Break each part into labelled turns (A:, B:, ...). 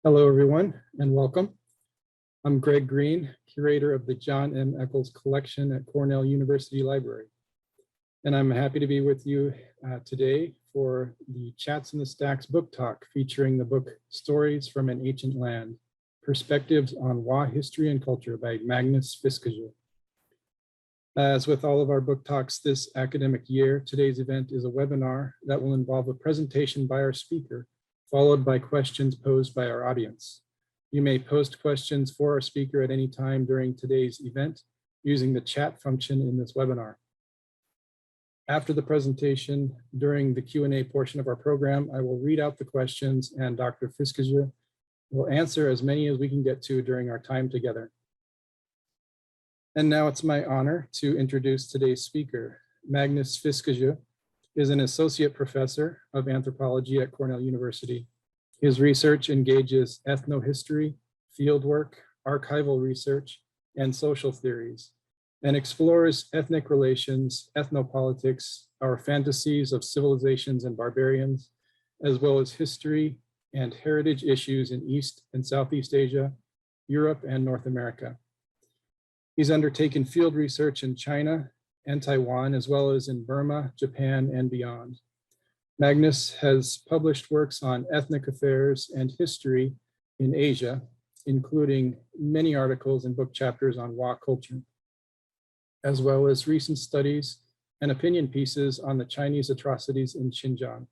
A: Hello, everyone, and welcome. I'm Greg Green, curator of the John M. Eccles Collection at Cornell University Library. And I'm happy to be with you today for the Chats in the Stacks book talk featuring the book Stories from an Ancient Land, Perspectives on Wa History and Culture by Magnus Fiskesjö. As with all of our book talks this academic year, today's event is a webinar that will involve a presentation by our speaker, followed by questions posed by our audience. You may post questions for our speaker at any time during today's event using the chat function in this webinar. After the presentation, during the Q&A portion of our program, I will read out the questions and Dr. Fiskesjö will answer as many as we can get to during our time together. And now it's my honor to introduce today's speaker. Magnus Fiskesjö is an associate professor of anthropology at Cornell University. His research engages ethnohistory, fieldwork, archival research, and social theories, and explores ethnic relations, ethnopolitics, our fantasies of civilizations and barbarians, as well as history and heritage issues in East and Southeast Asia, Europe, and North America. He's undertaken field research in China and Taiwan, as well as in Burma, Japan, and beyond. Magnus has published works on ethnic affairs and history in Asia, including many articles and book chapters on Wa culture, as well as recent studies and opinion pieces on the Chinese atrocities in Xinjiang.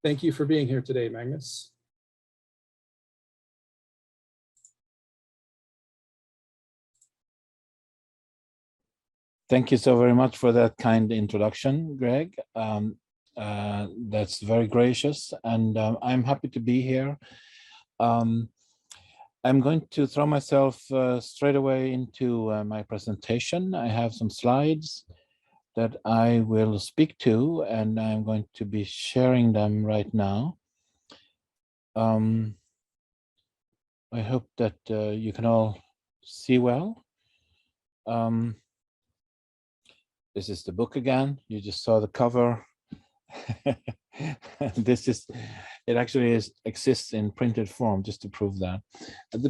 A: Thank you for being here today, Magnus.
B: Thank you so very much for that kind introduction, Greg. That's very gracious, and I'm happy to be here. I'm going to throw myself straight away into my presentation. I have some slides that I will speak to, and I'm going to be sharing them right now. I hope that you can all see well. This is the book again. You just saw the cover. It actually exists in printed form, just to prove that.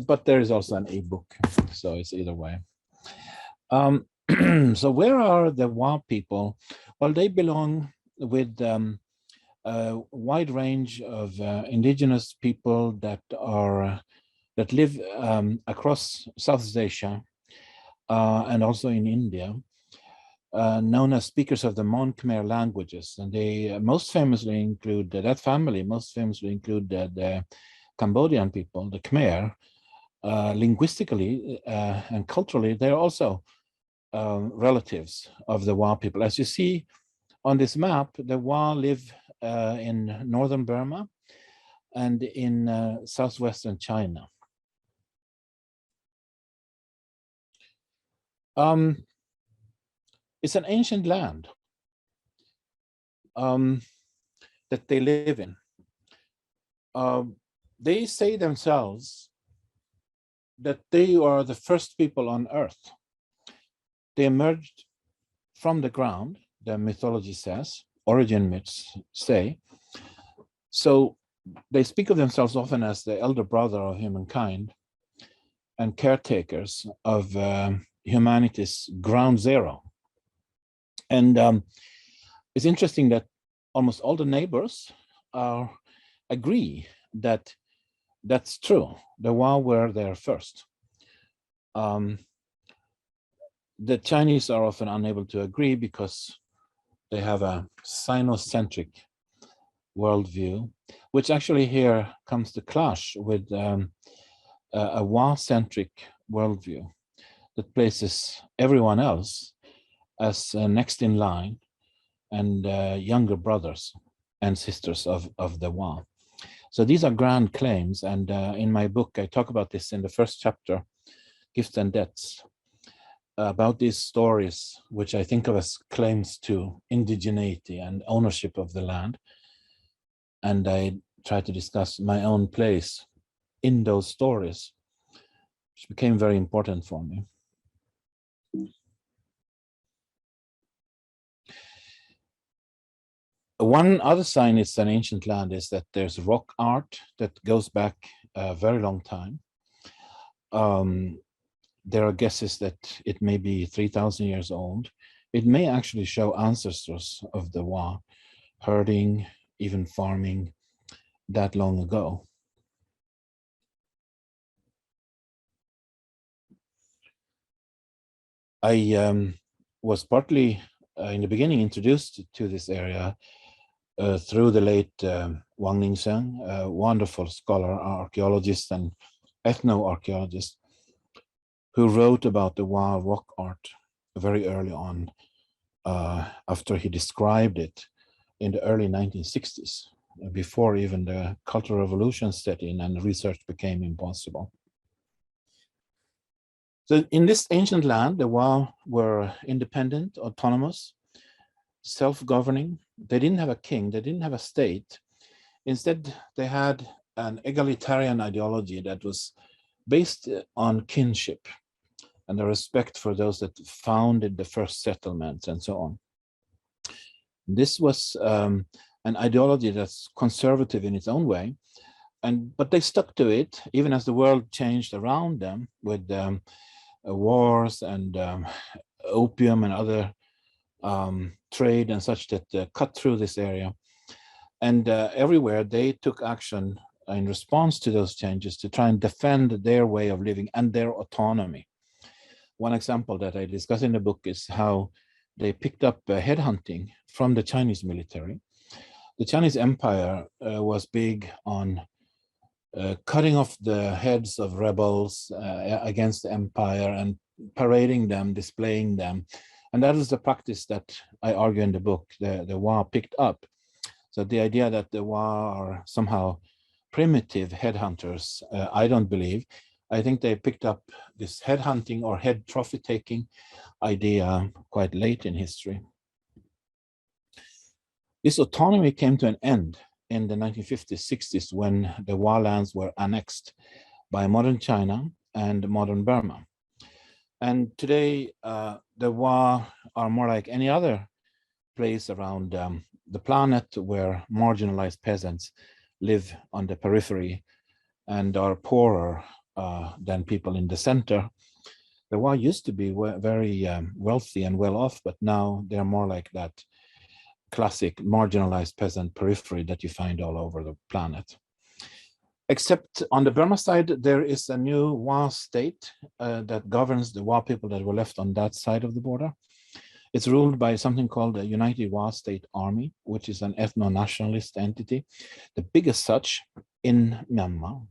B: But there is also an e-book, so it's either way. So where are the Wa people? Well, they belong with a wide range of indigenous people that live across Southeast Asia and also in India. Known as speakers of the Mon Khmer languages, and they most famously include the Cambodian people, the Khmer. Linguistically and culturally, they're also relatives of the Wa people. As you see on this map, the Wa live in northern Burma and in southwestern China. It's an ancient land that they live in. They say themselves that they are the first people on Earth. They emerged from the ground, the mythology says, origin myths say. So they speak of themselves often as the elder brother of humankind and caretakers of humanity's ground zero. And it's interesting that almost all the neighbors agree that that's true. The Wa were there first. The Chinese are often unable to agree because they have a Sinocentric worldview, which actually here comes to clash with a Wa-centric worldview that places everyone else as next in line and younger brothers and sisters of the Wa. So these are grand claims, and in my book I talk about this in the first chapter, Gifts and Debts, about these stories which I think of as claims to indigeneity and ownership of the land. And I try to discuss my own place in those stories, which became very important for me. One other sign it's an ancient land is that there's rock art that goes back a very long time. There are guesses that it may be 3,000 years old. It may actually show ancestors of the Wa herding, even farming that long ago. I was partly in the beginning introduced to this area through the late Wang Ningsheng, a wonderful scholar, archaeologist, and ethno-archaeologist, who wrote about the Wa rock art very early on, after he described it in the early 1960s, before even the Cultural Revolution set in and research became impossible. So in this ancient land, the Wa were independent, autonomous, self-governing. They didn't have a king, they didn't have a state. Instead, they had an egalitarian ideology that was based on kinship and a respect for those that founded the first settlements and so on. This was an ideology that's conservative in its own way, but they stuck to it even as the world changed around them with wars and opium and other trade and such that cut through this area. And everywhere they took action in response to those changes to try and defend their way of living and their autonomy. One example that I discuss in the book is how they picked up headhunting from the Chinese military. The Chinese Empire was big on cutting off the heads of rebels against the empire and parading them, displaying them. And that is the practice that I argue in the book, the Wa picked up. So the idea that the Wa are somehow primitive headhunters, I don't believe. I think they picked up this headhunting or head trophy taking idea quite late in history. This autonomy came to an end in the 1950s, 60s, when the Wa lands were annexed by modern China and modern Burma. And today, the Wa are more like any other place around the planet where marginalized peasants live on the periphery and are poorer than people in the center. The Wa used to be very wealthy and well off, but now they're more like that classic marginalized peasant periphery that you find all over the planet. Except on the Burma side, there is a new Wa state that governs the Wa people that were left on that side of the border. It's ruled by something called the United Wa State Army, which is an ethno-nationalist entity, the biggest such in Myanmar.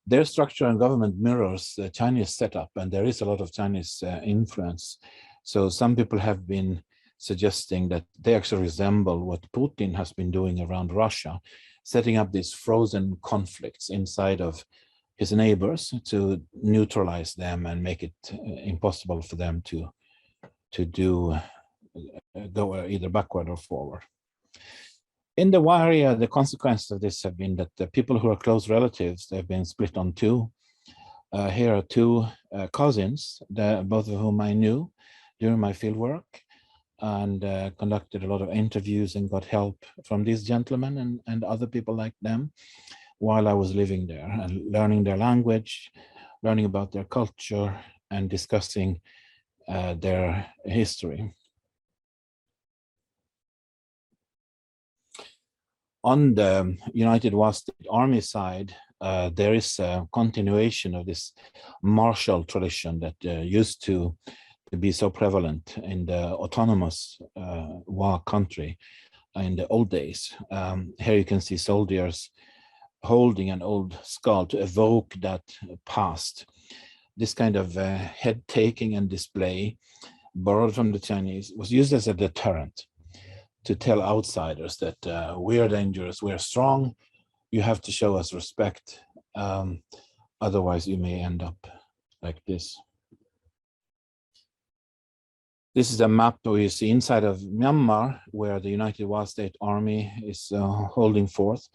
B: Their structure and government mirrors the Chinese setup, and there is a lot of Chinese influence. So some people have been suggesting that they actually resemble what Putin has been doing around Russia, setting up these frozen conflicts inside of his neighbors to neutralize them and make it impossible for them to go either backward or forward. In the Wa area, the consequences of this have been that the people who are close relatives, they've been split on two. Here are two cousins, both of whom I knew during my fieldwork, and conducted a lot of interviews and got help from these gentlemen and other people like them while I was living there and learning their language, learning about their culture, and discussing their history. On the United Wa State Army side, there is a continuation of this martial tradition that used to be so prevalent in the autonomous Wa country in the old days. Here you can see soldiers holding an old skull to evoke that past. This kind of head taking and display, borrowed from the Chinese, was used as a deterrent to tell outsiders that we are dangerous, we are strong, you have to show us respect, otherwise you may end up like this. This is a map where you see inside of Myanmar, where the United Wa State Army is holding forth.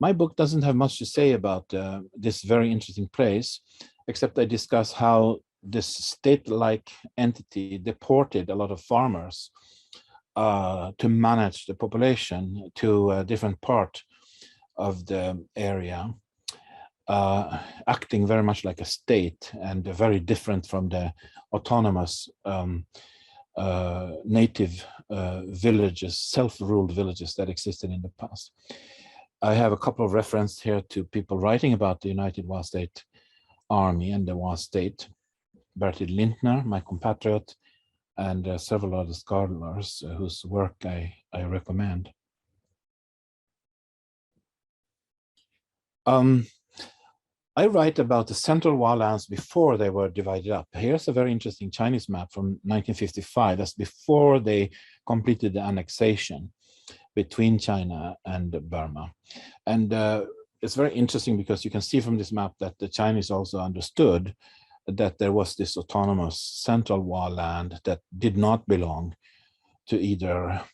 B: My book doesn't have much to say about this very interesting place, except I discuss how this state-like entity deported a lot of farmers to manage the population to a different part of the area. acting very much like a state and very different from the autonomous native villages, self-ruled villages that existed in the past. I have a couple of references here to people writing about the United Wa State Army and the Wa State. Bertil Lindner, my compatriot, and several other scholars whose work I recommend. I write about the central Wa lands before they were divided up. Here's a very interesting Chinese map from 1955. That's before they completed the annexation between China and Burma. And it's very interesting because you can see from this map that the Chinese also understood that there was this autonomous central Wa land that did not belong to either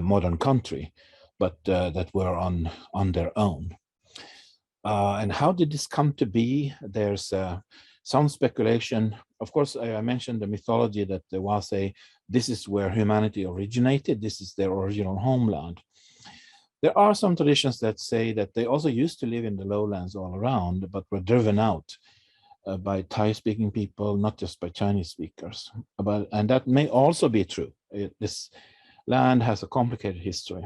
B: modern country, but that were on their own. And how did this come to be? There's some speculation. Of course, I mentioned the mythology that the Wa say this is where humanity originated. This is their original homeland. There are some traditions that say that they also used to live in the lowlands all around, but were driven out by Thai-speaking people, not just by Chinese speakers. And that may also be true. This land has a complicated history.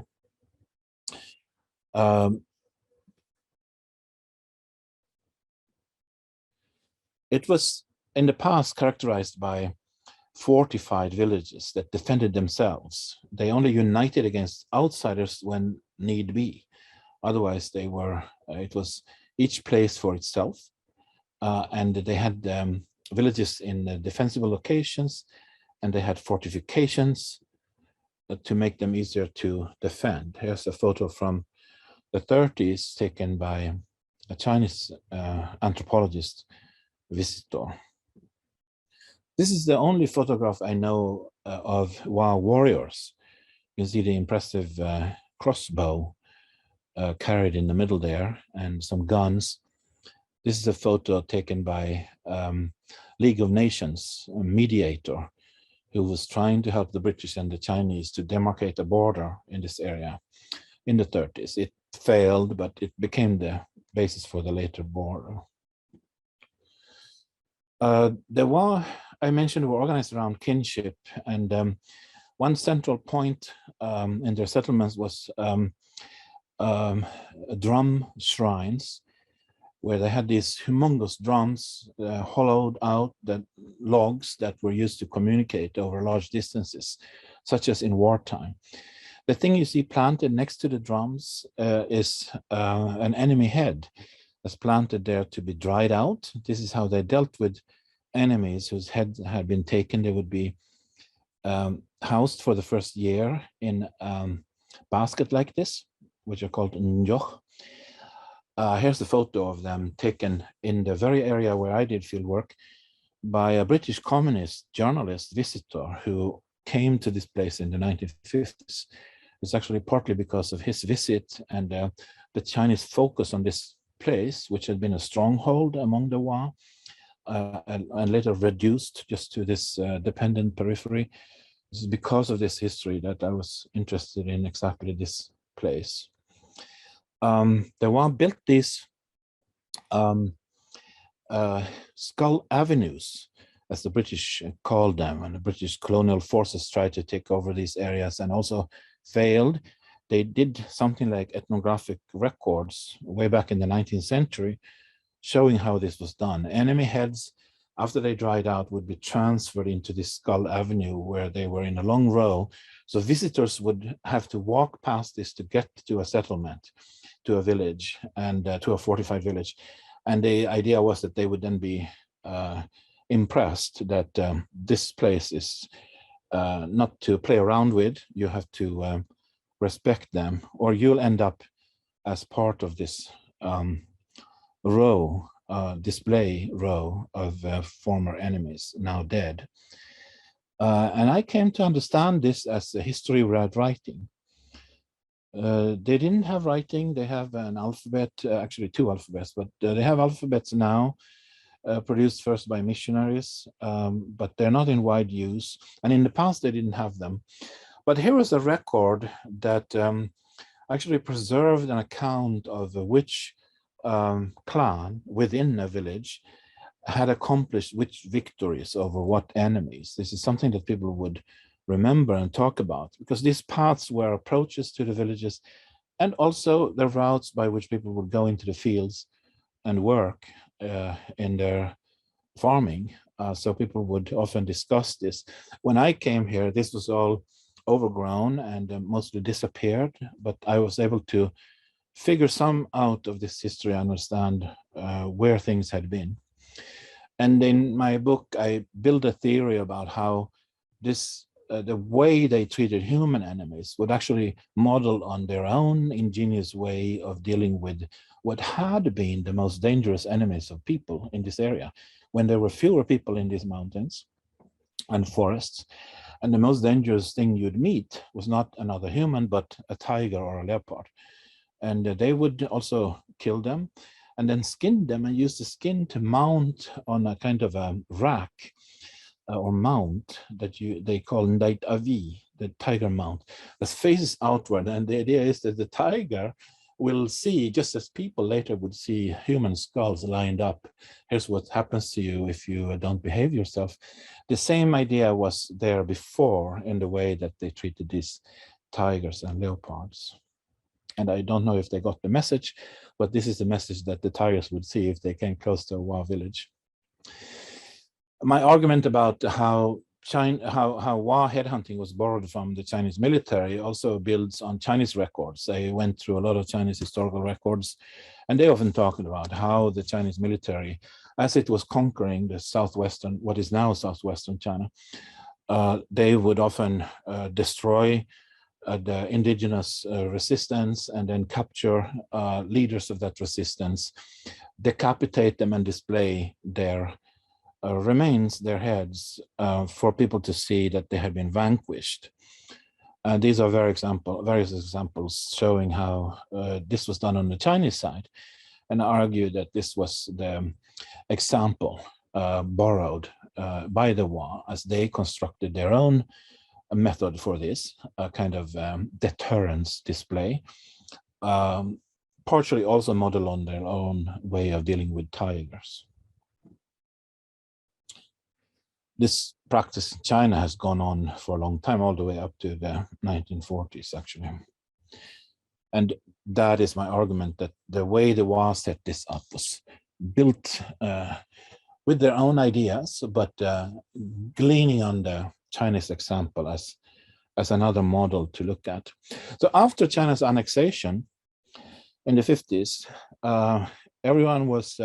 B: It was in the past characterized by fortified villages that defended themselves. They only united against outsiders when need be. Otherwise, they were, it was each place for itself. And they had villages in defensible locations, and they had fortifications to make them easier to defend. Here's a photo from the 30s taken by a Chinese anthropologist visitor. This is the only photograph I know of Wa warriors. You can see the impressive crossbow carried in the middle there and some guns. This is a photo taken by League of Nations, a mediator who was trying to help the British and the Chinese to demarcate a border in this area in the 30s. It failed, but it became the basis for the later border. The Wa I mentioned were organized around kinship, and one central point in their settlements was drum shrines, where they had these humongous drums hollowed out that logs that were used to communicate over large distances, such as in wartime. The thing you see planted next to the drums is an enemy head that's planted there to be dried out. This is how they dealt with enemies whose heads had been taken. They would be housed for the first year in basket like this, which are called njoch. Here's a photo of them taken in the very area where I did field work by a British communist journalist visitor who came to this place in the 1950s. It's actually partly because of his visit and the Chinese focus on this place, which had been a stronghold among the Wa, and later reduced just to this dependent periphery. This is because of this history that I was interested in exactly this place. The Wa built these skull avenues, as the British called them, and the British colonial forces tried to take over these areas and also failed. They did something like ethnographic records way back in the 19th century, showing how this was done. Enemy heads, after they dried out, would be transferred into this skull avenue where they were in a long row. So visitors would have to walk past this to get to a settlement, to a village, and to a fortified village. And the idea was that they would then be impressed that this place is not to play around with. You have to respect them, or you'll end up as part of this row, display row of former enemies, now dead. And I came to understand this as a history without writing. They didn't have writing. They have an alphabet, actually two alphabets, but they have alphabets now, produced first by missionaries, but they're not in wide use. And in the past, they didn't have them. But here is a record that actually preserved an account of which clan within a village had accomplished which victories over what enemies. This is something that people would remember and talk about, because these paths were approaches to the villages and also the routes by which people would go into the fields and work in their farming. So people would often discuss this. When I came here, this was all overgrown and mostly disappeared, but I was able to figure some out of this history, understand where things had been. And in my book, I build a theory about how this the way they treated human enemies would actually model on their own ingenious way of dealing with what had been the most dangerous enemies of people in this area, when there were fewer people in these mountains and forests. And the most dangerous thing you'd meet was not another human, but a tiger or a leopard. And they would also kill them and then skin them and use the skin to mount on a kind of a rack or mount that they call ndait avi, the tiger mount, that faces outward. And the idea is that the tiger will see, just as people later would see human skulls lined up. Here's what happens to you if you don't behave yourself. The same idea was there before in the way that they treated these tigers and leopards. And I don't know if they got the message, but this is the message that the tigers would see if they came close to a Wa village. My argument about how Wa headhunting was borrowed from the Chinese military also builds on Chinese records. I went through a lot of Chinese historical records, and they often talk about how the Chinese military, as it was conquering the southwestern, what is now southwestern China, they would often destroy the indigenous resistance and then capture leaders of that resistance, decapitate them and display their remains, their heads, for people to see that they had been vanquished. These are various examples showing how this was done on the Chinese side, and I argue that this was the example borrowed by the Wa as they constructed their own method for this kind of deterrence display, partially also modeled on their own way of dealing with tigers. This practice in China has gone on for a long time, all the way up to the 1940s, actually. And that is my argument, that the way the Wa set this up was built with their own ideas, but gleaning on the Chinese example as another model to look at. So after China's annexation in the 50s, everyone was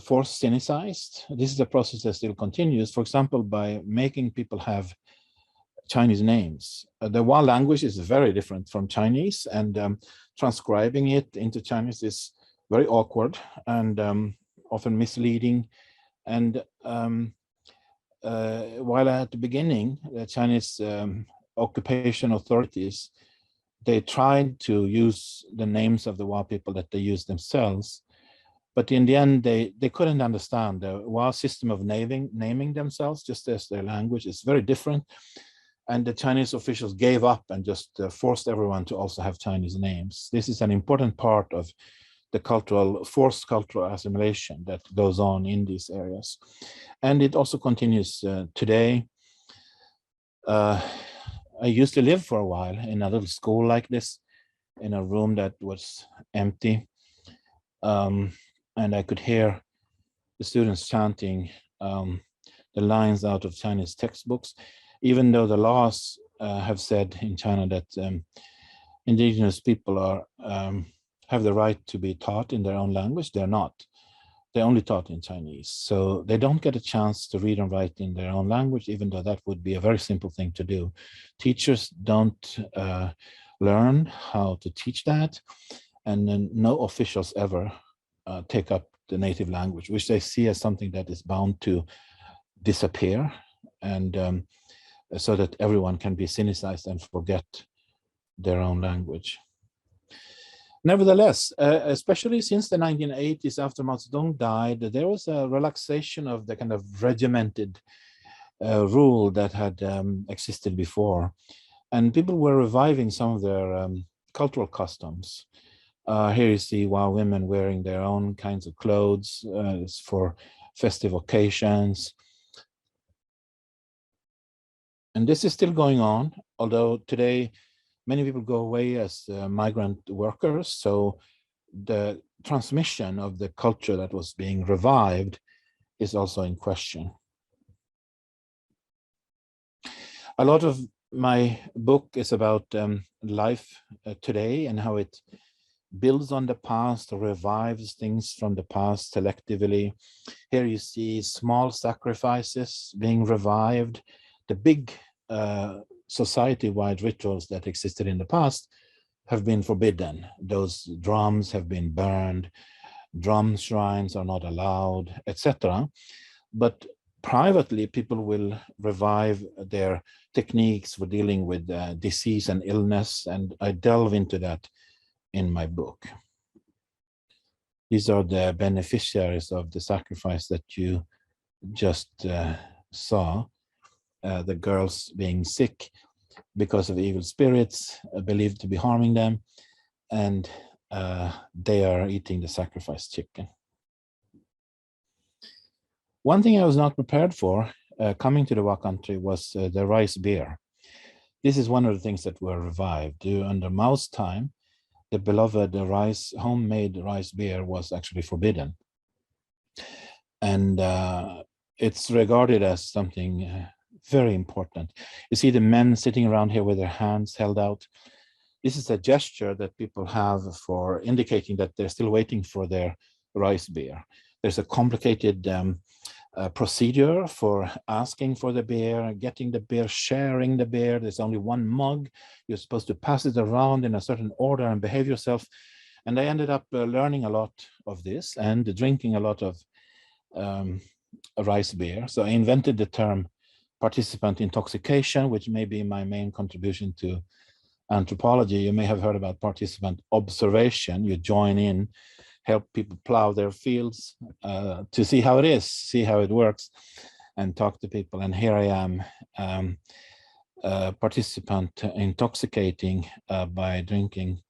B: forced sinicized. This is a process that still continues, for example, by making people have Chinese names. The Wa language is very different from Chinese, and transcribing it into Chinese is very awkward and often misleading. And while at the beginning, the Chinese occupation authorities, they tried to use the names of the Wa people that they used themselves, but in the end, they couldn't understand the Wa system of naming themselves, just as their language is very different. And the Chinese officials gave up and just forced everyone to also have Chinese names. This is an important part of the forced cultural assimilation that goes on in these areas. And it also continues today. I used to live for a while in a little school like this, in a room that was empty. And I could hear the students chanting the lines out of Chinese textbooks, even though the laws have said in China that indigenous people have the right to be taught in their own language. They're not. They're only taught in Chinese. So they don't get a chance to read and write in their own language, even though that would be a very simple thing to do. Teachers don't learn how to teach that, and then no officials ever take up the native language, which they see as something that is bound to disappear, and so that everyone can be sinicized and forget their own language. Nevertheless, especially since the 1980s, after Mao Zedong died, there was a relaxation of the kind of regimented rule that had existed before. And people were reviving some of their cultural customs. Here you see women wearing their own kinds of clothes for festive occasions. And this is still going on, although today many people go away as migrant workers. So the transmission of the culture that was being revived is also in question. A lot of my book is about life today and how it builds on the past or revives things from the past selectively. Here you see small sacrifices being revived. The big society-wide rituals that existed in the past have been forbidden. Those drums have been burned, drum shrines are not allowed, etc. But privately, people will revive their techniques for dealing with disease and illness, and I delve into that in my book. These are the beneficiaries of the sacrifice that you just saw, the girls being sick because of evil spirits believed to be harming them, and they are eating the sacrificed chicken. One thing I was not prepared for coming to the Wa country was the rice beer. This is one of the things that were revived. Under Mao's time, the beloved homemade rice beer was actually forbidden. And it's regarded as something very important. You see the men sitting around here with their hands held out. This is a gesture that people have for indicating that they're still waiting for their rice beer. There's a complicated procedure for asking for the beer, getting the beer, sharing the beer. There's only one mug. You're supposed to pass it around in a certain order and behave yourself. And I ended up learning a lot of this and drinking a lot of rice beer. So I invented the term participant intoxication, which may be my main contribution to anthropology. You may have heard about participant observation. You join in, help people plow their fields to see how it is, see how it works, and talk to people. And here I am, participant intoxicating by drinking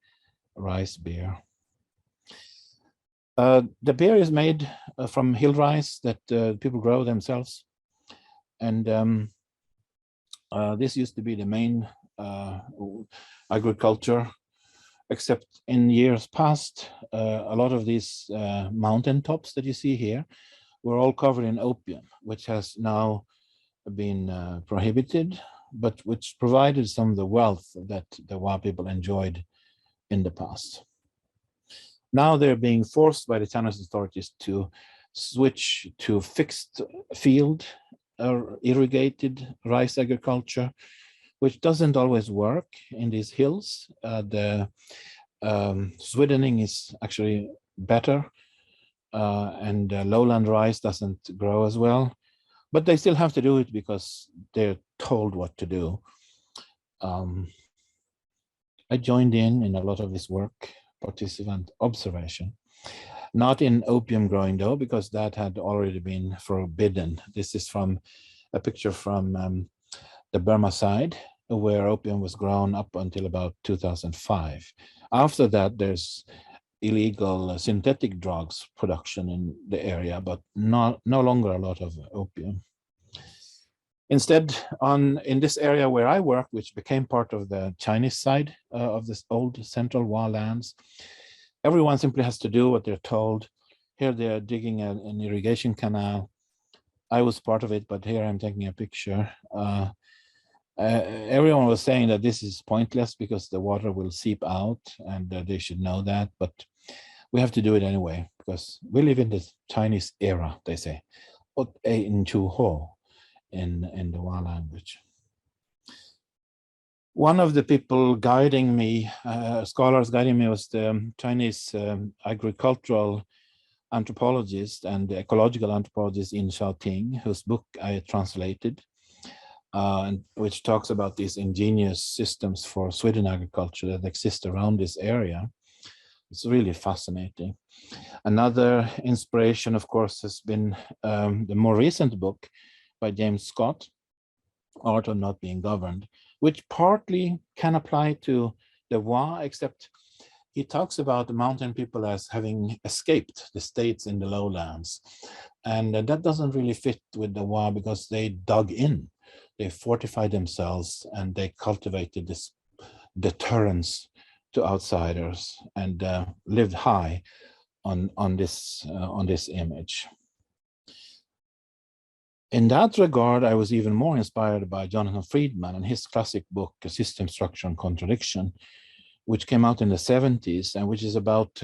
B: rice beer. The beer is made from hill rice that people grow themselves. And this used to be the main agriculture, except in years past, a lot of these mountain tops that you see here were all covered in opium, which has now been prohibited, but which provided some of the wealth that the Wa people enjoyed in the past. Now they're being forced by the Chinese authorities to switch to fixed field or irrigated rice agriculture, which doesn't always work in these hills. The sweetening is actually better, and lowland rice doesn't grow as well, but they still have to do it because they're told what to do. I joined in a lot of this work, participant observation, not in opium growing though, because that had already been forbidden. This is from a picture from the Burma side, where opium was grown up until about 2005. After that, there's illegal synthetic drugs production in the area, but no longer a lot of opium. Instead, in this area where I work, which became part of the Chinese side of this old central Wa lands, everyone simply has to do what they're told. Here they're digging an irrigation canal. I was part of it, but here I'm taking a picture. Everyone was saying that this is pointless because the water will seep out, and they should know that, but we have to do it anyway because we live in the Chinese era, they say, in the Wa language. One of the people guiding me, scholars guiding me, was the Chinese agricultural anthropologist and ecological anthropologist in Shaoting, whose book I translated, and which talks about these ingenious systems for Sweden agriculture that exist around this area. It's really fascinating. Another inspiration, of course, has been the more recent book by James Scott, Art of Not Being Governed, which partly can apply to the Wa, except he talks about the mountain people as having escaped the states in the lowlands. And that doesn't really fit with the Wa, because they dug in, they fortified themselves, and they cultivated this deterrence to outsiders, and lived high on this image. In that regard, I was even more inspired by Jonathan Friedman and his classic book, System, Structure, and Contradiction, which came out in the 70s, and which is about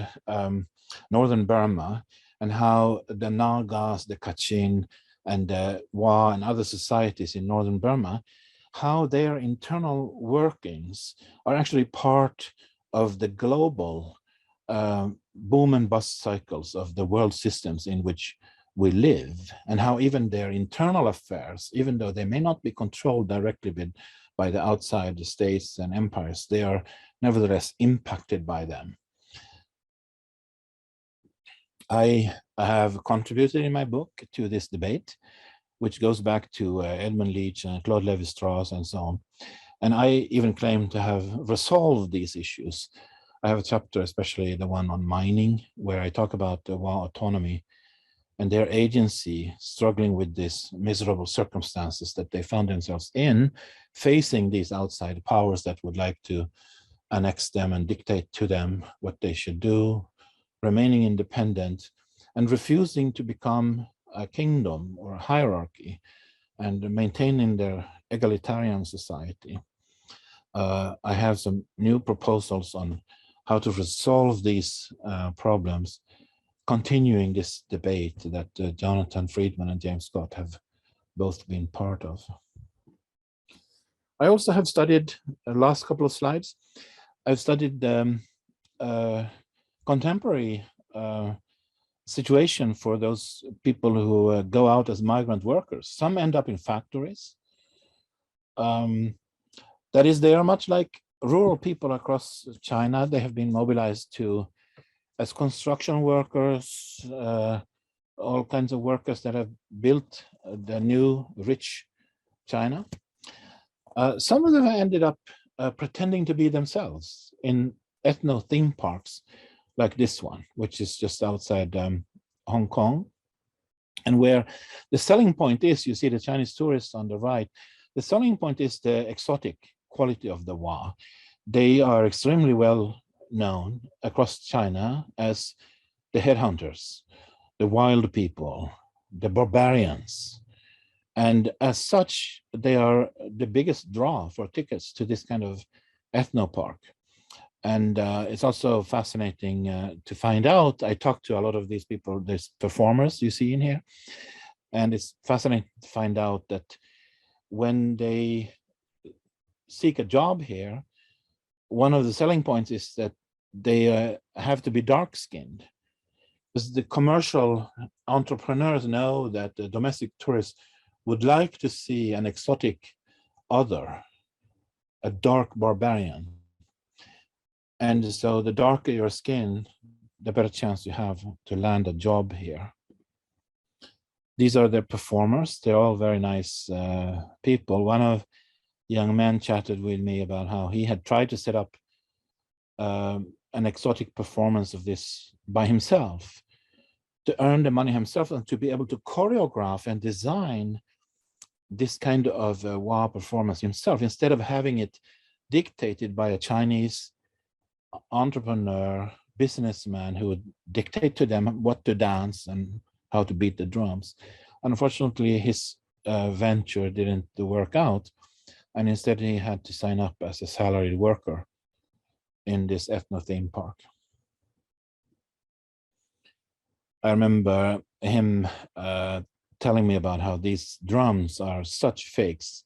B: northern Burma and how the Nagas, the Kachin, and the Wa and other societies in northern Burma, how their internal workings are actually part of the global boom and bust cycles of the world systems in which we live, and how even their internal affairs, even though they may not be controlled directly by the outside, the states and empires, they are nevertheless impacted by them. I have contributed in my book to this debate, which goes back to Edmund Leach and Claude Lévi-Strauss and so on. And I even claim to have resolved these issues. I have a chapter, especially the one on mining, where I talk about the Wa autonomy and their agency struggling with these miserable circumstances that they found themselves in, facing these outside powers that would like to annex them and dictate to them what they should do, remaining independent and refusing to become a kingdom or a hierarchy, and maintaining their egalitarian society. I have some new proposals on how to resolve these problems, continuing this debate that Jonathan Friedman and James Scott have both been part of. I also have studied, last couple of slides, I've studied contemporary situation for those people who go out as migrant workers. Some end up in factories. That is, they are much like rural people across China. They have been mobilized as construction workers, all kinds of workers that have built the new rich China. Some of them ended up pretending to be themselves in ethno theme parks like this one, which is just outside Hong Kong, and where the selling point is, you see the Chinese tourists on the right, the selling point is the exotic quality of the Wa. They are extremely well known across China as the headhunters, the wild people, the barbarians. And as such, they are the biggest draw for tickets to this kind of ethno park. And it's also fascinating to find out. I talked to a lot of these people, these performers you see in here, and it's fascinating to find out that when they seek a job here, one of the selling points is that they have to be dark-skinned, because the commercial entrepreneurs know that the domestic tourists would like to see an exotic other, a dark barbarian. And so the darker your skin, the better chance you have to land a job here. These are the performers. They're all very nice people. One of the young men chatted with me about how he had tried to set up an exotic performance of this by himself, to earn the money himself and to be able to choreograph and design this kind of Wa performance himself, instead of having it dictated by a Chinese entrepreneur, businessman who would dictate to them what to dance and how to beat the drums. Unfortunately, his venture didn't work out, and instead he had to sign up as a salaried worker in this ethno theme park. I remember him telling me about how these drums are such fakes.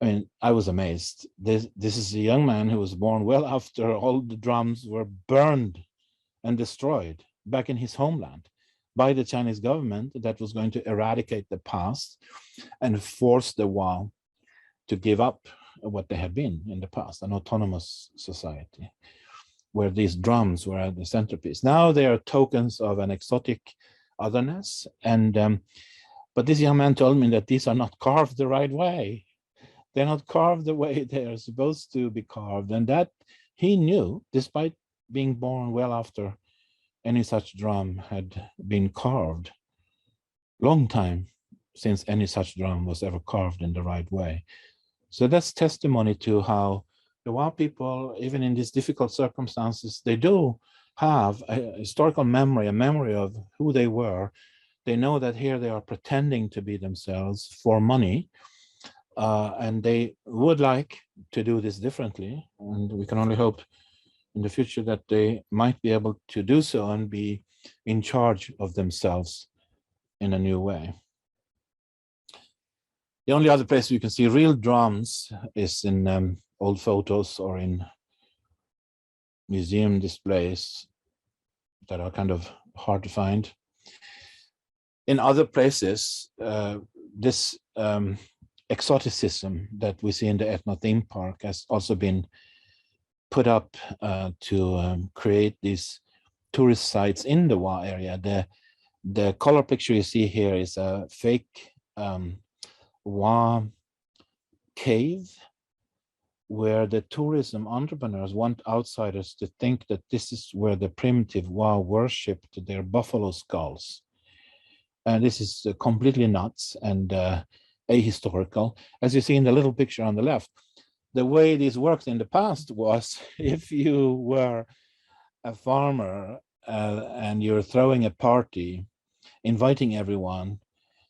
B: I mean, I was amazed. This is a young man who was born well after all the drums were burned and destroyed back in his homeland by the Chinese government that was going to eradicate the past and force the Wa to give up what they had been in the past, an autonomous society where these drums were the centerpiece. Now they are tokens of an exotic otherness. And but this young man told me that these are not carved the right way. They're not carved the way they are supposed to be carved, and that he knew, despite being born well after any such drum had been carved. Long time since any such drum was ever carved in the right way. So that's testimony to how the Wa people, even in these difficult circumstances, they do have a historical memory, a memory of who they were. They know that here they are pretending to be themselves for money, and they would like to do this differently. And we can only hope in the future that they might be able to do so and be in charge of themselves in a new way. The only other place you can see real drums is in old photos or in museum displays that are kind of hard to find. In other places, this exoticism that we see in the ethno theme park has also been put up to create these tourist sites in the Wa area. The color picture you see here is a fake Wa cave where the tourism entrepreneurs want outsiders to think that this is where the primitive Wa worshipped their buffalo skulls. And this is completely nuts and ahistorical. As you see in the little picture on the left, the way this worked in the past was if you were a farmer and you're throwing a party, inviting everyone,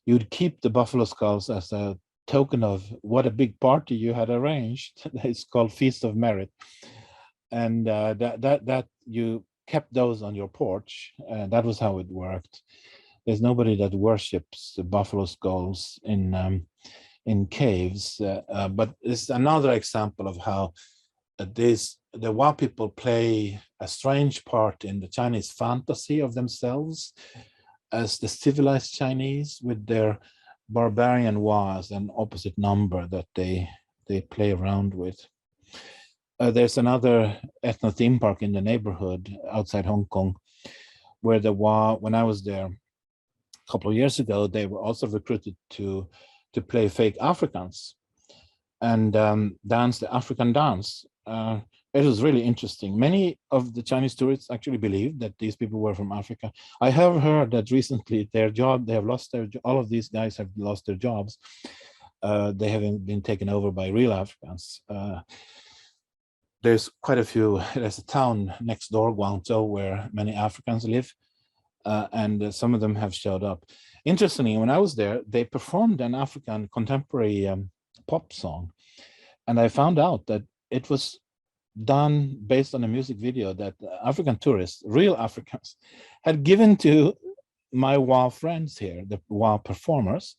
B: you'd keep the buffalo skulls as a token of what a big party you had arranged. It's called Feast of Merit. And that you kept those on your porch. That was how it worked. There's nobody that worships the buffalo skulls in caves, but it's another example of how the Wa people play a strange part in the Chinese fantasy of themselves as the civilized Chinese, with their barbarian Wa as an opposite number that they play around with. There's another ethno theme park in the neighborhood outside Hong Kong, where the Wa, when I was there a couple of years ago, they were also recruited to play fake Africans and dance the African dance. It was really interesting. Many of the Chinese tourists actually believed that these people were from Africa. I have heard that recently they have lost all of these guys have lost their jobs. They haven't been taken over by real Africans. There's quite a few. There's a town next door, Guangzhou, where many Africans live, and some of them have showed up. Interestingly, when I was there, they performed an African contemporary pop song, and I found out that it was done based on a music video that African tourists, real Africans, had given to my Wa friends here, the Wa performers,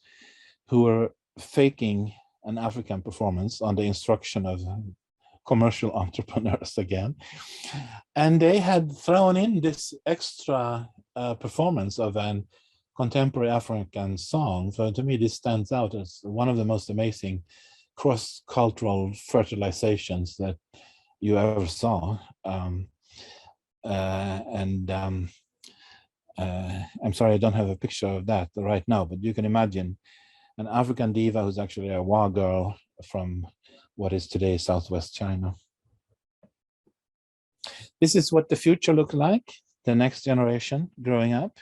B: who were faking an African performance on the instruction of commercial entrepreneurs again. And they had thrown in this extra performance of an contemporary African song. So to me, this stands out as one of the most amazing cross-cultural fertilizations that you ever saw. I'm sorry, I don't have a picture of that right now, but you can imagine an African diva who's actually a Wa girl from what is today Southwest China. This is what the future looks like, the next generation growing up,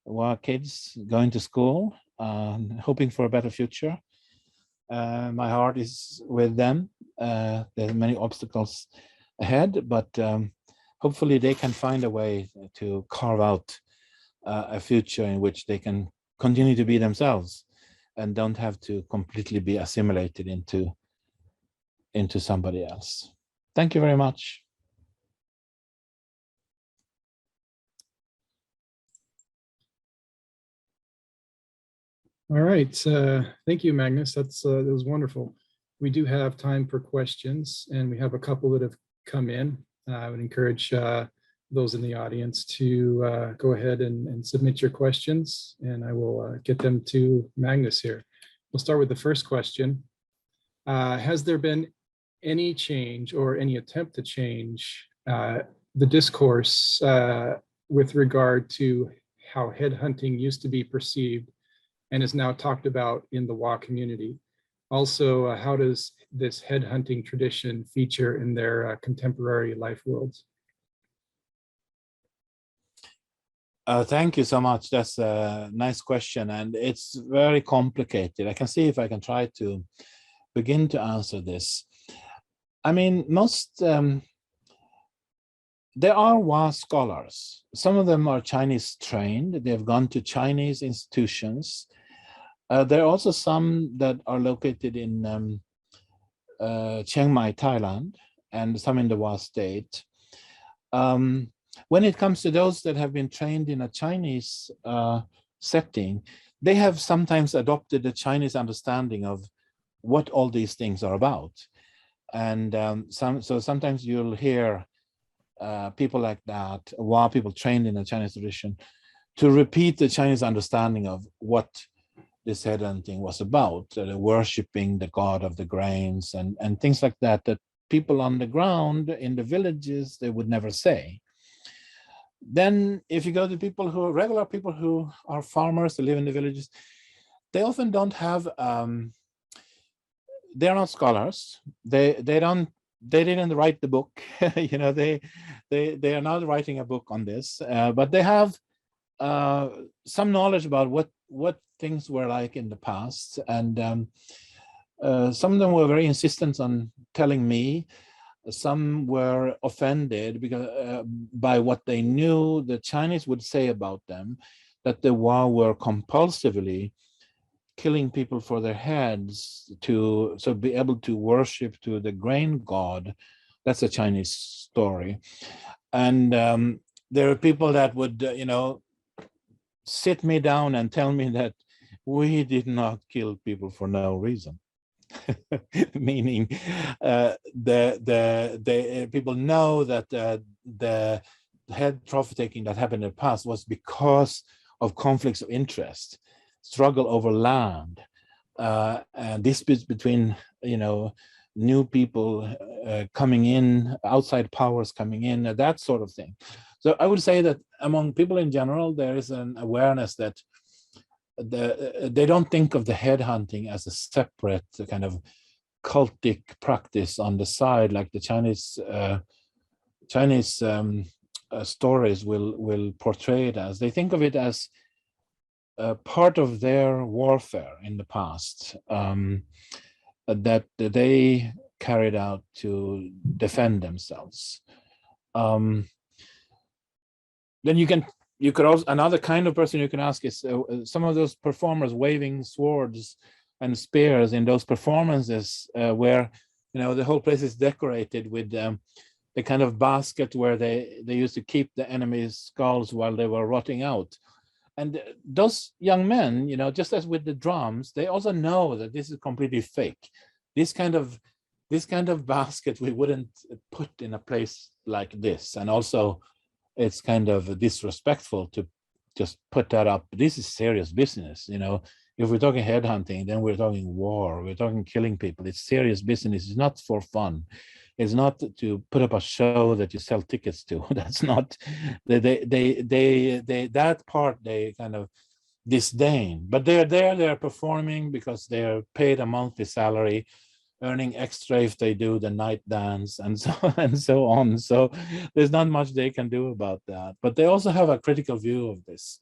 B: Wa kids going to school, hoping for a better future. My heart is with them. There are many obstacles ahead, but hopefully they can find a way to carve out a future in which they can continue to be themselves and don't have to completely be assimilated into somebody else. Thank you very much.
A: All right, thank you, Magnus. That was wonderful. We do have time for questions, and we have a couple that have come in. I would encourage those in the audience to go ahead and submit your questions, and I will get them to Magnus here. We'll start with the first question. Has there been any change or any attempt to change the discourse with regard to how headhunting used to be perceived and is now talked about in the Wa community? Also, how does this headhunting tradition feature in their contemporary life worlds?
B: Thank you so much. That's a nice question, and it's very complicated. I can see if I can try to begin to answer this. I mean, there are Wa scholars. Some of them are Chinese trained. They've gone to Chinese institutions. There are also some that are located in Chiang Mai, Thailand, and some in the Wa state. When it comes to those that have been trained in a Chinese setting, they have sometimes adopted a Chinese understanding of what all these things are about. And so sometimes you'll hear people like that, Wa people trained in a Chinese tradition, to repeat the Chinese understanding of what this headhunting was about, worshipping the god of the grains and things like that, that people on the ground in the villages, they would never say. Then if you go to people who are regular people who are farmers, who live in the villages, they often don't have, they're not scholars. They didn't write the book. You know, they are not writing a book on this, but they have some knowledge about what things were like in the past. And some of them were very insistent on telling me. Some were offended because by what they knew the Chinese would say about them, that the Wa were compulsively killing people for their heads to be able to worship to the grain god. That's a Chinese story. And there are people that would, you know, sit me down and tell me that we did not kill people for no reason. Meaning the people know that the head profit taking that happened in the past was because of conflicts of interest, struggle over land, and disputes between, you know, new people coming in, outside powers coming in, that sort of thing. So I would say that among people in general, there is an awareness that they don't think of the headhunting as a separate kind of cultic practice on the side, like the Chinese stories will portray it as. They think of it as part of their warfare in the past that they carried out to defend themselves. Then you could also, another kind of person you can ask is some of those performers waving swords and spears in those performances where, you know, the whole place is decorated with the kind of basket where they used to keep the enemy's skulls while they were rotting out. And those young men, you know, just as with the drums, they also know that this is completely fake. This kind of basket we wouldn't put in a place like this. And also, it's kind of disrespectful to just put that up. This is serious business, you know. If we're talking headhunting, then we're talking war, we're talking killing people. It's serious business. It's not for fun. It's not to put up a show that you sell tickets to. That's not, that part they kind of disdain. But they're there, they're performing because they're paid a monthly salary, earning extra if they do the night dance and so on. So there's not much they can do about that. But they also have a critical view of this.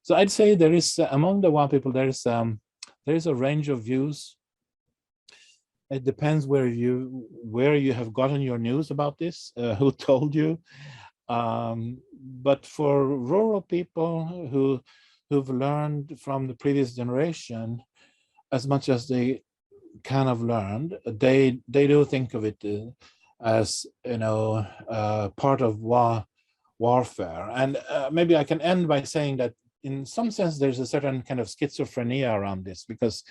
B: So I'd say there is, among the Wa people, there is a range of views. It depends where you have gotten your news about this, who told you. But for rural people who've learned from the previous generation as much as they kind of learned, they do think of it as, you know, part of warfare. And maybe I can end by saying that in some sense there's a certain kind of schizophrenia around this, because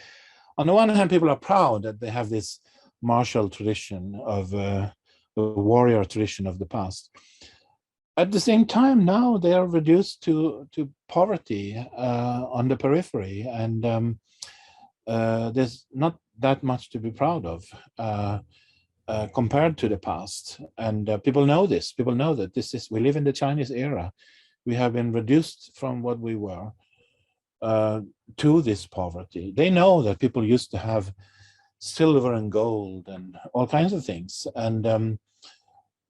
B: on the one hand people are proud that they have this martial tradition of the warrior tradition of the past. At the same time, now they are reduced to poverty on the periphery, and there's not that much to be proud of compared to the past. And people know this. People know that we live in the Chinese era. We have been reduced from what we were to this poverty. They know that people used to have silver and gold and all kinds of things. And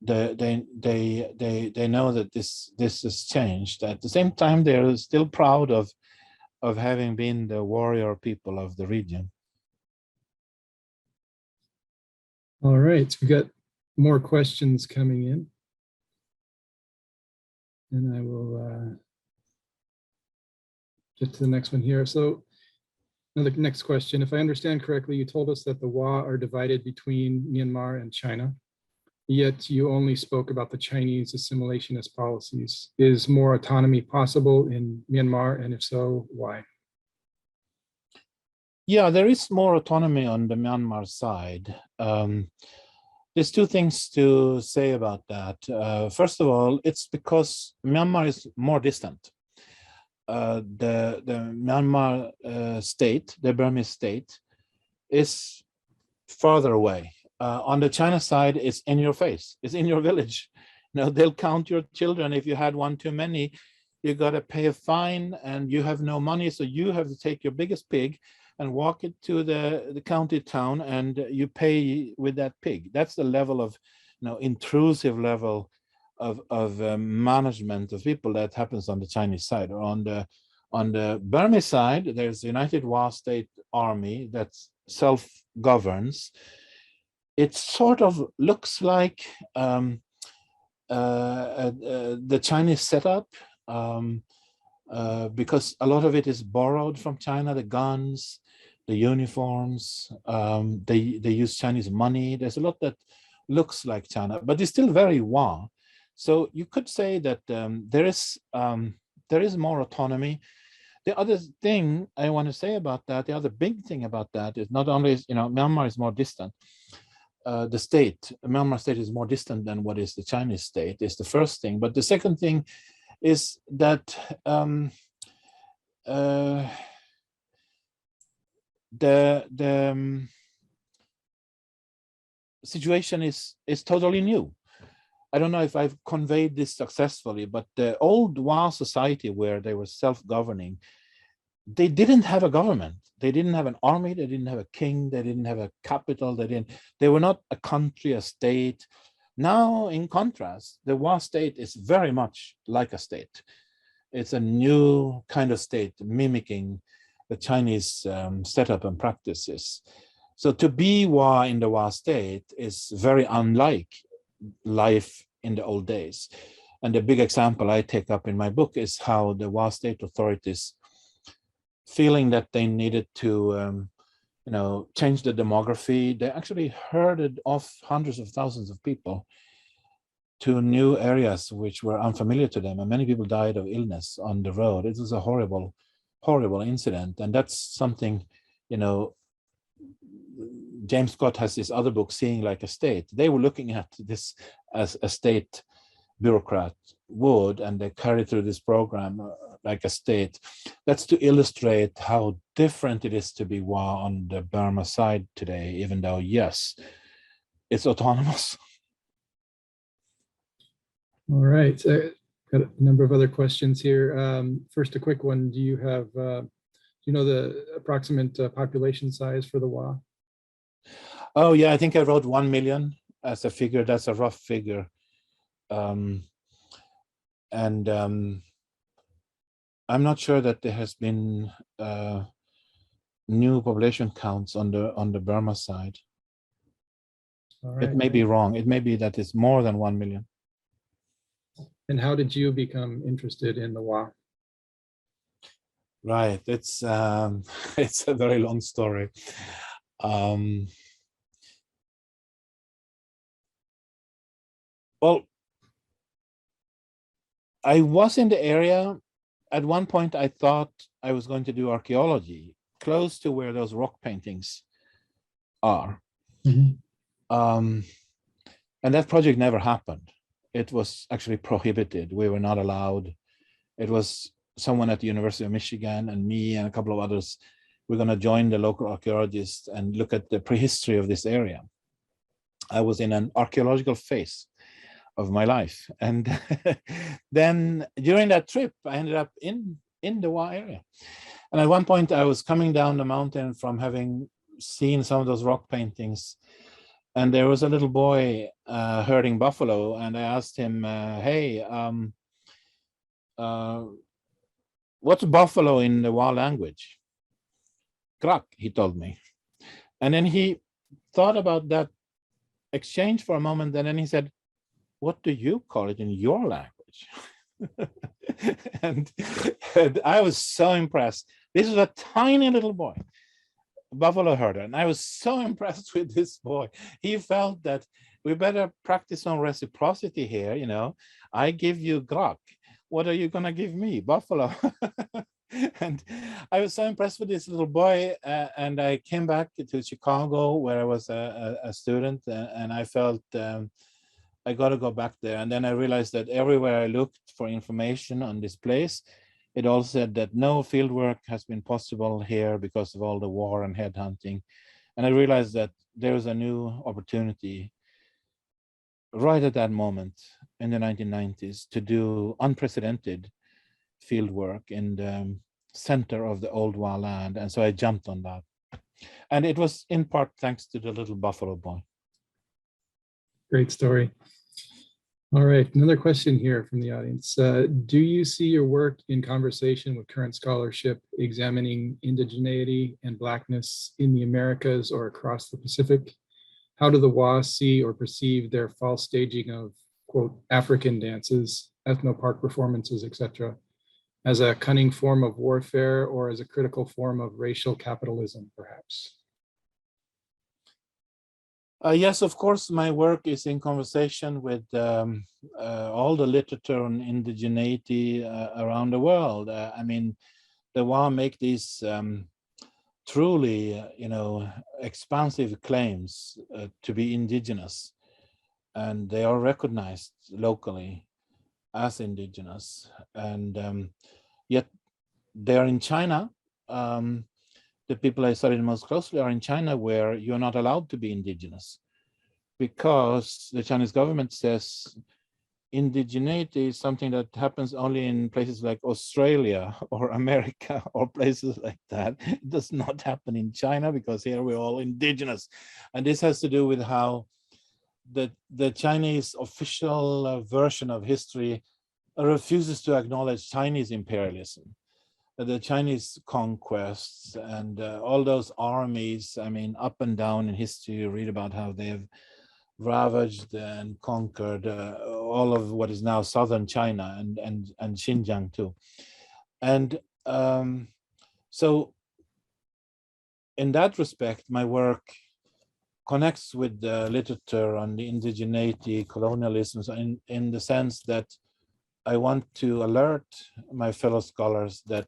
B: they know that this has changed. At the same time, they're still proud of having been the warrior people of the region.
A: All right, so we got more questions coming in, and I will get to the next one here. So now the next question, if I understand correctly, you told us that the Wa are divided between Myanmar and China, yet you only spoke about the Chinese assimilationist policies. Is more autonomy possible in Myanmar, and if so, why?
B: Yeah, there is more autonomy on the Myanmar side. There's two things to say about that. First of all, it's because Myanmar is more distant. The Myanmar state, the Burmese state, is farther away. On the China side, it's in your face. It's in your village. You know, they'll count your children. If you had one too many, you got to pay a fine, and you have no money, so you have to take your biggest pig and walk it to the county town, and you pay with that pig. That's the level of, you know, intrusive level of management of people that happens on the Chinese side. Or on the Burmese side, there's the United Wa State Army that self-governs. It sort of looks like the Chinese setup, because a lot of it is borrowed from China, the guns, the uniforms, they use Chinese money. There's a lot that looks like China, but it's still very Wa. So you could say that there is more autonomy. The other thing I want to say about that, the other big thing about that is not only is, you know, Myanmar is more distant. The state, Myanmar state is more distant than what is the Chinese state, is the first thing. But the second thing is that the situation is totally new. I don't know if I've conveyed this successfully, but the old Wa society, where they were self-governing, they didn't have a government. They didn't have an army. They didn't have a king. They didn't have a capital. They were not a country, a state. Now, in contrast, the Wa state is very much like a state. It's a new kind of state, mimicking the Chinese setup and practices. So to be Wa in the Wa state is very unlike life in the old days. And the big example I take up in my book is how the Wa state authorities, feeling that they needed to you know, change the demography, they actually herded off hundreds of thousands of people to new areas which were unfamiliar to them, and many people died of illness on the road. It was a horrible, horrible incident. And that's something, you know, James Scott has this other book, Seeing Like a State. They were looking at this as a state bureaucrat would, and they carried through this program like a state. That's to illustrate how different it is to be Wa on the Burma side today, even though, yes, it's autonomous.
A: All right, got a number of other questions here. First, a quick one. Do you have, do you know the approximate population size for the Wa?
B: Oh yeah, I think I wrote 1 million as a figure. That's a rough figure. I'm not sure that there has been new population counts on the Burma side. All right. It may be wrong. It may be that it's more than 1 million.
A: And how did you become interested in the Wa?
B: Right. It's it's a very long story. Well, I was in the area. At one point, I thought I was going to do archaeology close to where those rock paintings are. Mm-hmm. And that project never happened. It was actually prohibited. We were not allowed. It was someone at the University of Michigan and me and a couple of others. We're going to join the local archaeologists and look at the prehistory of this area. I was in an archaeological phase of my life. And then during that trip, I ended up in the Wa area. And at one point I was coming down the mountain from having seen some of those rock paintings. And there was a little boy herding buffalo, and I asked him, "Hey, what's buffalo in the Wa language?" Krak, he told me. And then he thought about that exchange for a moment, and then he said, "What do you call it in your language?" and I was so impressed. This was a tiny little boy, buffalo herder, and I was so impressed with this boy. He felt that we better practice on reciprocity here. You know, I give you grok. What are you gonna give me? Buffalo. And I was so impressed with this little boy, and I came back to Chicago where I was a student, and I felt I got to go back there. And then I realized that everywhere I looked for information on this place, it all said that no field work has been possible here because of all the war and headhunting. And I realized that there was a new opportunity right at that moment in the 1990s to do unprecedented field work in the center of the old Wa land. And so I jumped on that. And it was in part thanks to the little buffalo boy.
A: Great story. All right, another question here from the audience. Do you see your work in conversation with current scholarship examining indigeneity and Blackness in the Americas or across the Pacific? How do the Wa see or perceive their false staging of, quote, African dances, ethno-park performances, etc., as a cunning form of warfare or as a critical form of racial capitalism, perhaps?
B: Yes, of course, my work is in conversation with all the literature on indigeneity around the world. I mean, the Wa make these truly, expansive claims to be indigenous, and they are recognized locally as indigenous. And yet they are in China. The people I studied most closely are in China, where you're not allowed to be indigenous because the Chinese government says indigeneity is something that happens only in places like Australia or America or places like that. It does not happen in China because here we're all indigenous. And this has to do with how the Chinese official version of history refuses to acknowledge Chinese imperialism, the Chinese conquests, and all those armies. I mean, up and down in history, you read about how they have ravaged and conquered all of what is now southern China and Xinjiang too. And so in that respect, my work connects with the literature on the indigeneity, colonialism, in the sense that I want to alert my fellow scholars that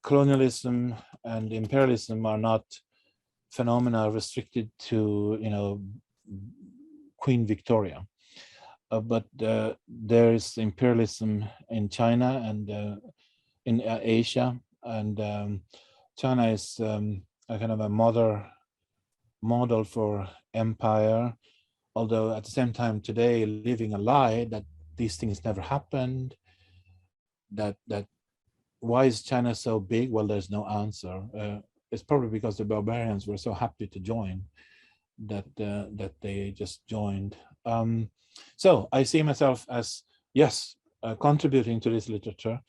B: colonialism and imperialism are not phenomena restricted to, Queen Victoria, but there is imperialism in China and in Asia, and China is a kind of a model for empire, although at the same time today living a lie that these things never happened. That why is China so big? Well, there's no answer. It's probably because the barbarians were so happy to join that they just joined. So I see myself as, yes, contributing to this literature,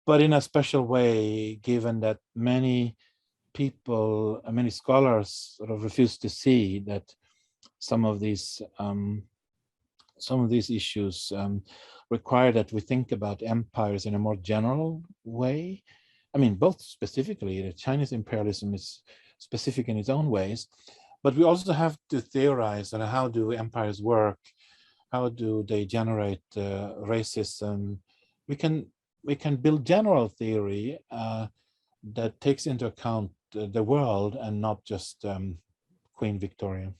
B: but in a special way, given that many people, many scholars sort of refuse to see that some of these issues require that we think about empires in a more general way. I mean, both specifically, the Chinese imperialism is specific in its own ways, but we also have to theorize on how do empires work, how do they generate racism. We can build general theory that takes into account the world and not just Queen Victoria.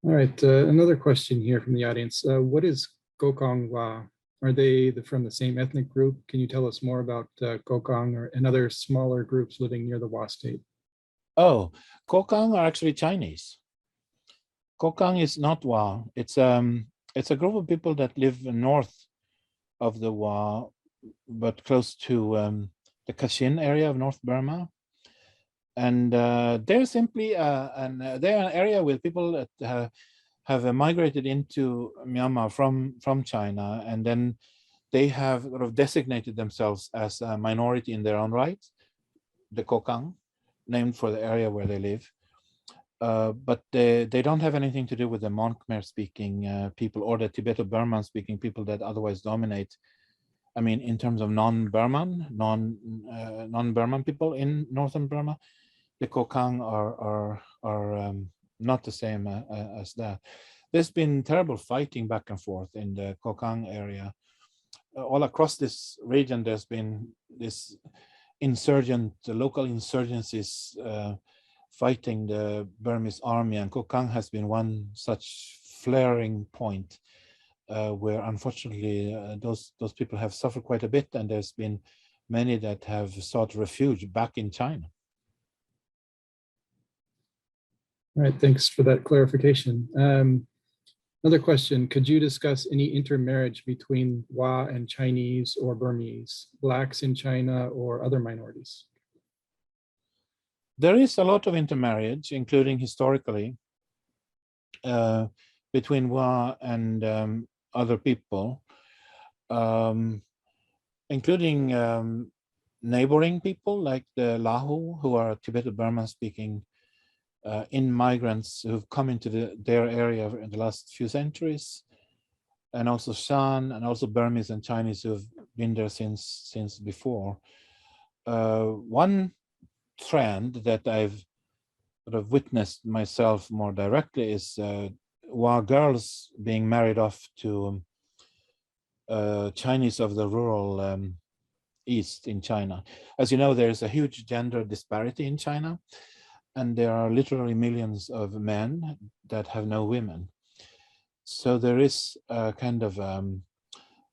A: All right, another question here from the audience. What is Gokong Wa? Are they from the same ethnic group? Can you tell us more about Gokong and other smaller groups living near the Wa state?
B: Oh, Gokong are actually Chinese. Gokong is not Wa. It's a group of people that live north of the Wa, but close to the Kachin area of North Burma. And they're simply they're an area with people that have migrated into Myanmar from China, and then they have sort of designated themselves as a minority in their own right, the Kokang, named for the area where they live. But they don't have anything to do with the Mon Khmer speaking people or the Tibeto-Burman speaking people that otherwise dominate. I mean, in terms of non-Burman people in northern Burma, the Kokang are not the same as that. There's been terrible fighting back and forth in the Kokang area. All across this region, there's been this local insurgencies fighting the Burmese army, and Kokang has been one such flaring point where unfortunately those people have suffered quite a bit, and there's been many that have sought refuge back in China.
A: All right, thanks for that clarification. Another question, could you discuss any intermarriage between Wa and Chinese or Burmese, Blacks in China or other minorities?
B: There is a lot of intermarriage, including historically, between Wa and other people, including neighboring people like the Lahu, who are Tibeto-Burman speaking migrants who've come into their area in the last few centuries, and also Shan, and also Burmese and Chinese who've been there since before. One trend that I've sort of witnessed myself more directly is Wa girls being married off to Chinese of the rural East in China. As you know, there's a huge gender disparity in China, and there are literally millions of men that have no women. So there is a kind of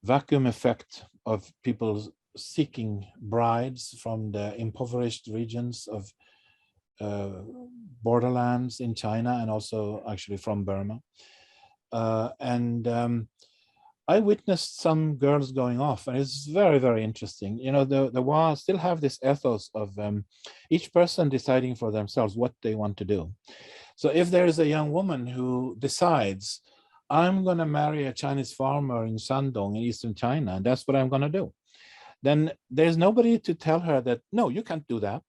B: vacuum effect of people seeking brides from the impoverished regions of borderlands in China, and also actually from Burma. I witnessed some girls going off, and it's very, very interesting. You know, the Wa still have this ethos of each person deciding for themselves what they want to do. So if there is a young woman who decides, I'm going to marry a Chinese farmer in Shandong in eastern China, and that's what I'm going to do, then there's nobody to tell her that, no, you can't do that.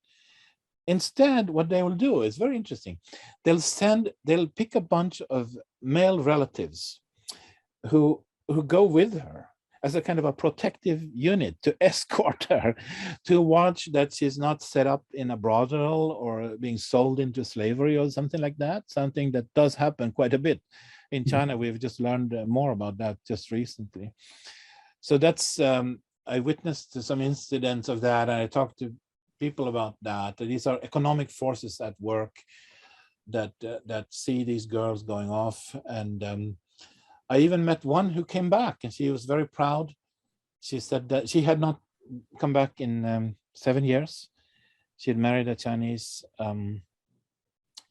B: Instead, what they will do is very interesting. They'll pick a bunch of male relatives who go with her as a kind of a protective unit to escort her, to watch that she's not set up in a brothel or being sold into slavery or something like that, something that does happen quite a bit in China. We've just learned more about that just recently. So that's, I witnessed some incidents of that, and I talked to people about that. These are economic forces at work that see these girls going off. And I even met one who came back, and she was very proud. She said that she had not come back in 7 years. She had married a Chinese, and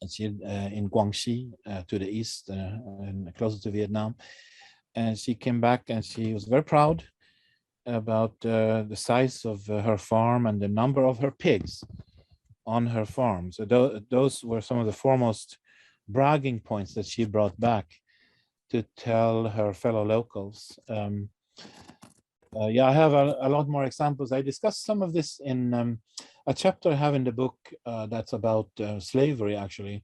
B: she in Guangxi to the east, and closer to Vietnam. And she came back, and she was very proud about the size of her farm and the number of her pigs on her farm. So those were some of the foremost bragging points that she brought back to tell her fellow locals. Yeah, I have a lot more examples. I discussed some of this in a chapter I have in the book that's about slavery, actually.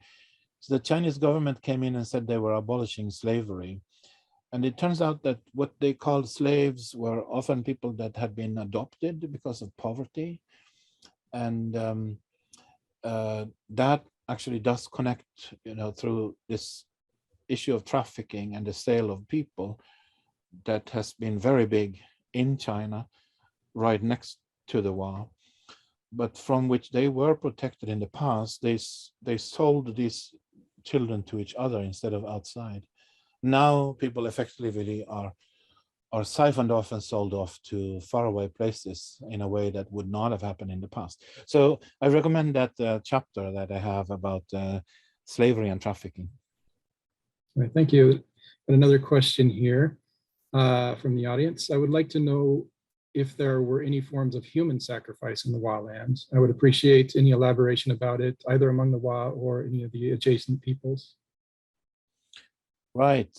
B: So the Chinese government came in and said they were abolishing slavery. And it turns out that what they called slaves were often people that had been adopted because of poverty. And that actually does connect, you know, through this issue of trafficking and the sale of people that has been very big in China, right next to the Wa, but from which they were protected in the past. They sold these children to each other instead of outside. Now people effectively are siphoned off and sold off to faraway places in a way that would not have happened in the past. So I recommend that chapter that I have about slavery and trafficking.
A: All right, thank you. And another question here from the audience. I would like to know if there were any forms of human sacrifice in the Wa lands. I would appreciate any elaboration about it, either among the Wa or any of the adjacent peoples.
B: Right.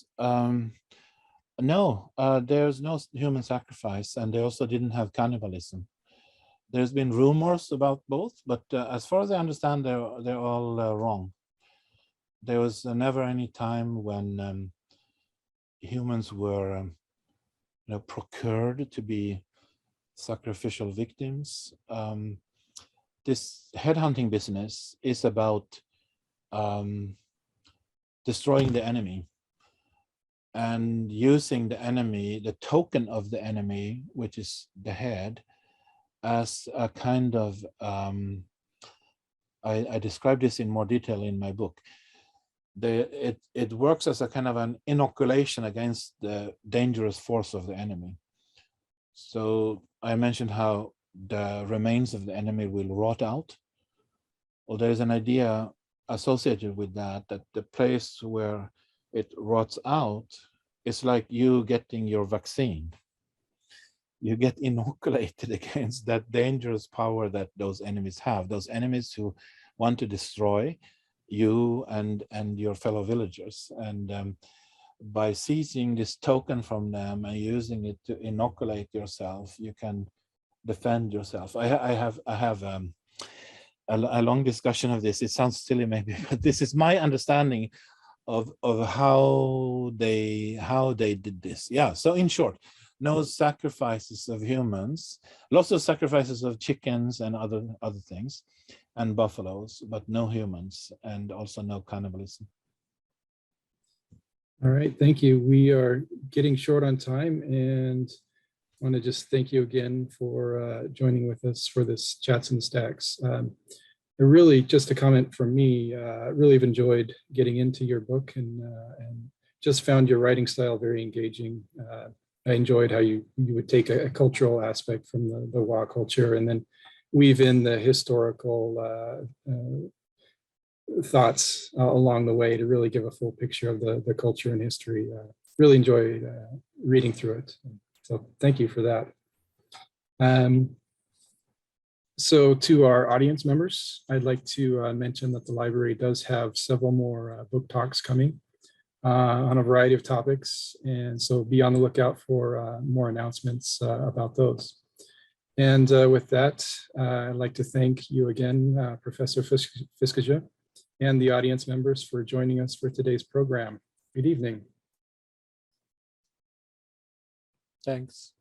B: No, there's no human sacrifice, and they also didn't have cannibalism. There's been rumors about both, but as far as I understand, they're all wrong. There was never any time when humans were procured to be sacrificial victims. This headhunting business is about destroying the enemy and using the enemy, the token of the enemy, which is the head, as a kind of, I describe this in more detail in my book. It works as a kind of an inoculation against the dangerous force of the enemy. So I mentioned how the remains of the enemy will rot out. Well, there's an idea associated with that the place where it rots out is like you getting your vaccine. You get inoculated against that dangerous power that those enemies have, those enemies who want to destroy you and your fellow villagers. And by seizing this token from them and using it to inoculate yourself, you can defend yourself. I have a long discussion of this. It sounds silly maybe, but this is my understanding of how they did this. Yeah, so in short, no sacrifices of humans, lots of sacrifices of chickens and other things, and buffaloes, but no humans, and also no cannibalism.
A: All right, thank you. We are getting short on time, and I want to just thank you again for joining with us for this Chats and Stacks. I really, just a comment from me, really have enjoyed getting into your book and just found your writing style very engaging. I enjoyed how you would take a cultural aspect from the Wa culture and then weave in the historical thoughts along the way to really give a full picture of the culture and history. Really enjoy reading through it. So thank you for that. So to our audience members, I'd like to mention that the library does have several more book talks coming on a variety of topics. And so be on the lookout for more announcements about those. And with that, I'd like to thank you again, Professor Fiskesjö, and the audience members for joining us for today's program. Good evening.
B: Thanks.